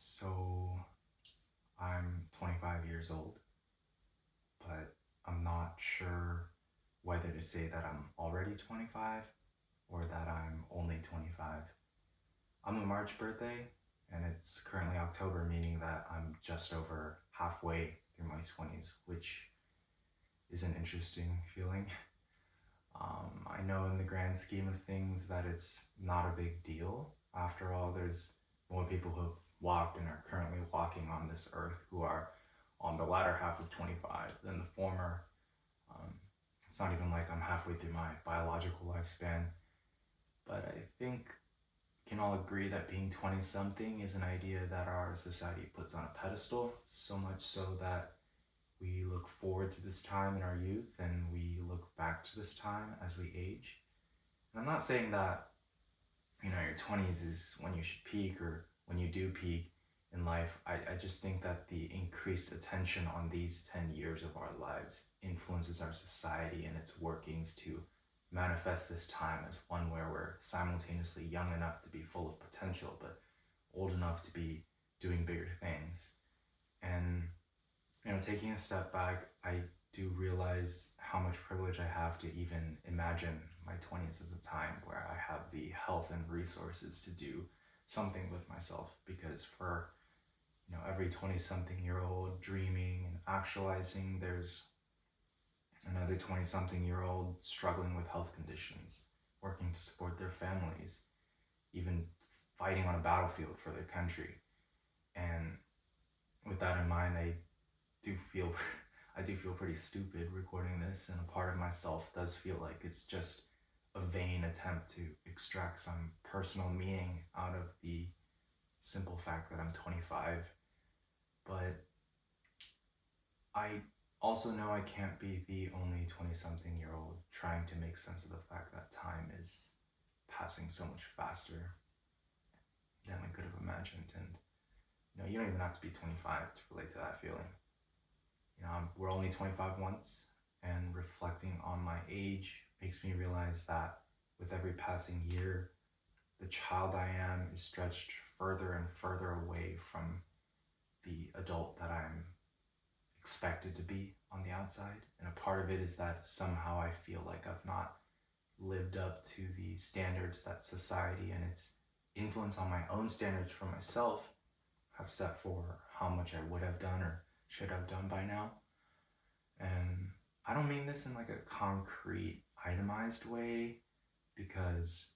So I'm 25 years old, but I'm not sure whether to say that I'm already 25 or that I'm only 25. I'm a March birthday, and it's currently October, meaning that I'm just over halfway through my 20s, which is an interesting feeling. I know in the grand scheme of things that it's not a big deal. After all, there's more people who have walked and are currently walking on this earth who are on the latter half of 25 than the former. Um, it's not even like I'm halfway through my biological lifespan, but I think we can all agree that being 20 something is an idea that our society puts on a pedestal, so much so that we look forward to this time in our youth and we look back to this time as we age. And I'm not saying that, your 20s is when you should peak or when you do peak in life. I just think that the increased attention on these 10 years of our lives influences our society and its workings to manifest this time as one where we're simultaneously young enough to be full of potential, but old enough to be doing bigger things. And taking a step back, I do realize how much privilege I have to even imagine my 20s as a time where I have the health and resources to do something with myself. Because for every 20 something year old dreaming and actualizing, there's another 20 something year old struggling with health conditions, working to support their families, even fighting on a battlefield for their country. And with that in mind, do feel I do feel pretty stupid recording this, and a part of myself does feel like it's just a vain attempt to extract some personal meaning out of the simple fact that I'm 25. But I also know I can't be the only 20 something year old trying to make sense of the fact that time is passing so much faster than I could have imagined. And you don't even have to be 25 to relate to that feeling. We're only 25 once, and reflecting on my age makes me realize that with every passing year, the child I am is stretched further and further away from the adult that I'm expected to be on the outside. And a part of it is that somehow I feel like I've not lived up to the standards that society and its influence on my own standards for myself have set for how much I would have done or should have done by now. And I don't mean this in like a concrete, itemized way, because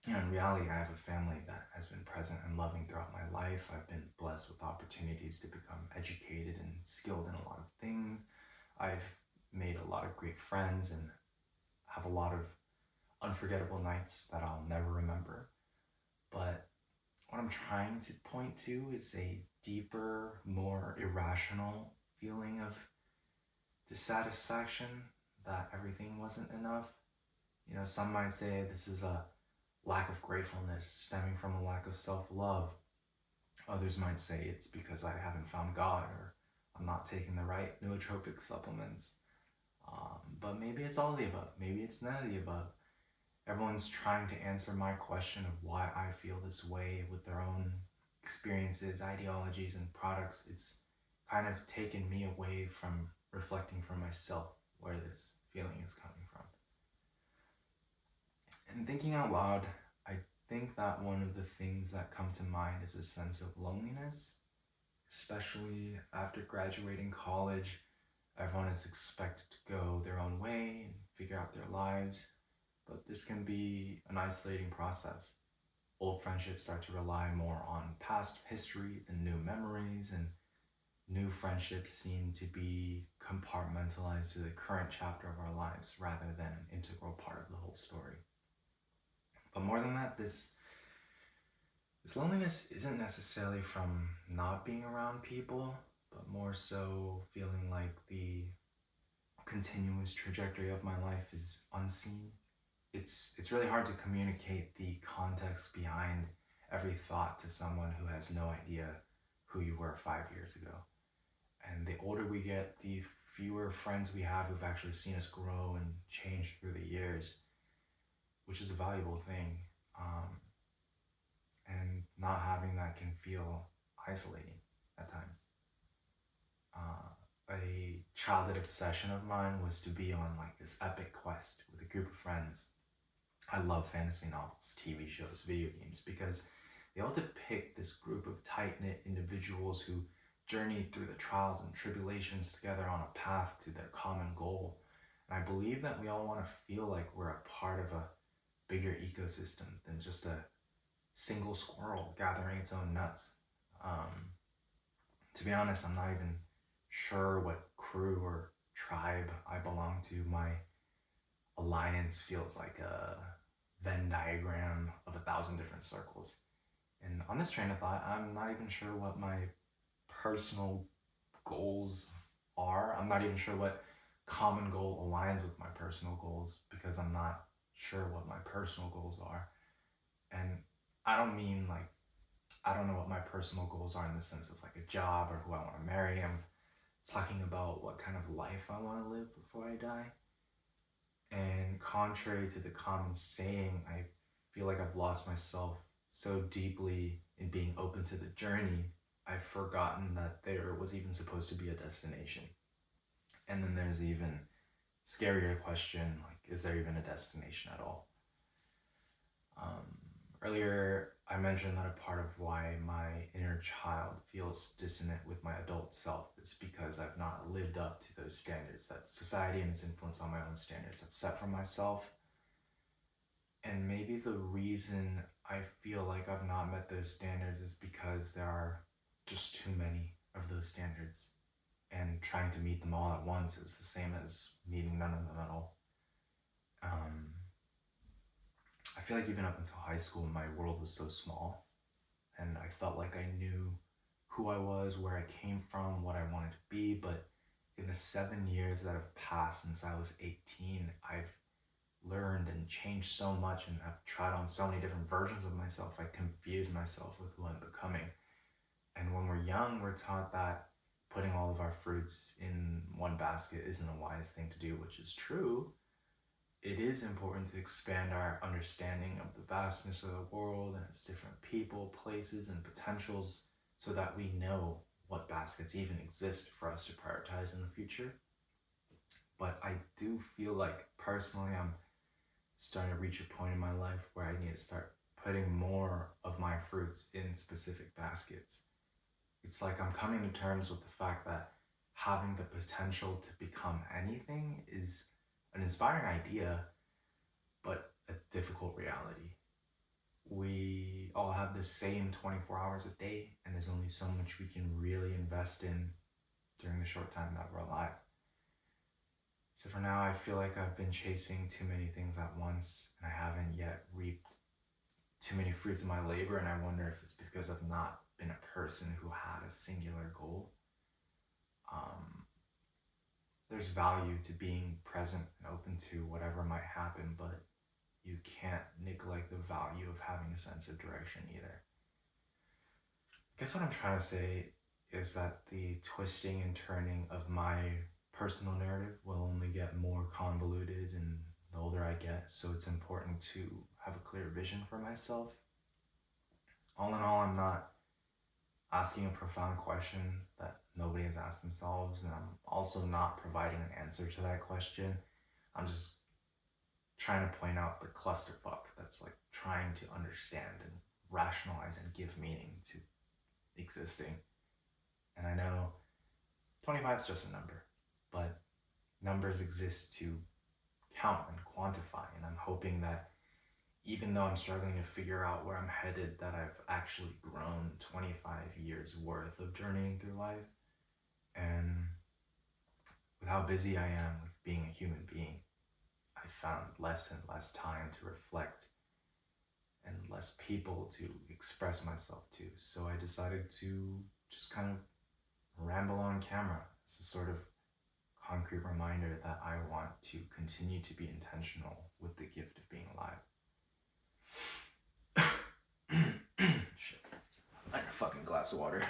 in reality, I have a family that has been present and loving throughout my life. I've been blessed with opportunities to become educated and skilled in a lot of things. I've made a lot of great friends and have a lot of unforgettable nights that I'll never remember. But what I'm trying to point to is a deeper, more irrational feeling of dissatisfaction that everything wasn't enough. Some might say this is a lack of gratefulness stemming from a lack of self-love. Others might say it's because I haven't found God or I'm not taking the right nootropic supplements. But maybe it's all of the above. Maybe it's none of the above. Everyone's trying to answer my question of why I feel this way with their own experiences, ideologies, and products. It's kind of taken me away from reflecting for myself where this feeling is coming from. And thinking out loud, I think that one of the things that come to mind is a sense of loneliness, especially after graduating college. Everyone is expected to go their own way and figure out their lives, but this can be an isolating process. Old friendships start to rely more on past history than new memories, and new friendships seem to be compartmentalized to the current chapter of our lives rather than an integral part of the whole story. But more than that, this loneliness isn't necessarily from not being around people, but more so feeling like the continuous trajectory of my life is unseen. It's really hard to communicate the context behind every thought to someone who has no idea who you were 5 years ago. And the older we get, the fewer friends we have who've actually seen us grow and change through the years, which is a valuable thing. And not having that can feel isolating at times. A childhood obsession of mine was to be on like this epic quest with a group of friends. I love fantasy novels, TV shows, video games because they all depict this group of tight knit individuals who journey through the trials and tribulations together on a path to their common goal. And I believe that we all want to feel like we're a part of a bigger ecosystem than just a single squirrel gathering its own nuts. Um, to be honest, I'm not even sure what crew or tribe I belong to. My alliance feels like a Venn diagram of 1,000 different circles. And on this train of thought, I'm not even sure what my personal goals are. I'm not even sure what common goal aligns with my personal goals because I'm not sure what my personal goals are. And I don't mean like, I don't know what my personal goals are in the sense of like a job or who I want to marry. I'm talking about what kind of life I want to live before I die. And contrary to the common saying, I feel like I've lost myself so deeply in being open to the journey, I've forgotten that there was even supposed to be a destination. And then there's even scarier question, like, is there even a destination at all? Earlier, I mentioned that a part of why my inner child feels dissonant with my adult self is because I've not lived up to those standards that society and its influence on my own standards have set for myself. And maybe the reason I feel like I've not met those standards is because there are just too many of those standards. And trying to meet them all at once is the same as meeting none of them at all. I feel like even up until high school, my world was so small, and I felt like I knew who I was, where I came from, what I wanted to be. But in the 7 years that have passed since I was 18, I've learned and changed so much and have tried on so many different versions of myself. I confuse myself with who I'm becoming. And when we're young, we're taught that putting all of our fruits in one basket isn't a wise thing to do, which is true. It is important to expand our understanding of the vastness of the world and its different people, places, and potentials so that we know what baskets even exist for us to prioritize in the future. But I do feel like personally I'm starting to reach a point in my life where I need to start putting more of my fruits in specific baskets. It's like I'm coming to terms with the fact that having the potential to become anything is an inspiring idea, but a difficult reality. We all have the same 24 hours a day, and there's only so much we can really invest in during the short time that we're alive. So for now, I feel like I've been chasing too many things at once, and I haven't yet reaped too many fruits of my labor, and I wonder if it's because I've not been a person who had a singular goal. There's value to being present and open to whatever might happen, but you can't neglect the value of having a sense of direction either. I guess what I'm trying to say is that the twisting and turning of my personal narrative will only get more convoluted and the older I get, so it's important to have a clear vision for myself. All in all, I'm not asking a profound question that nobody has asked themselves, and I'm also not providing an answer to that question. I'm just trying to point out the clusterfuck that's like trying to understand and rationalize and give meaning to existing. And I know 25 is just a number, but numbers exist to count and quantify, and I'm hoping that even though I'm struggling to figure out where I'm headed, that I've actually grown 25 years worth of journeying through life. And with how busy I am with being a human being, I found less and less time to reflect and less people to express myself to. So I decided to just kind of ramble on camera as a sort of concrete reminder that I want to continue to be intentional with the gift of being alive. Shit. I need a fucking glass of water.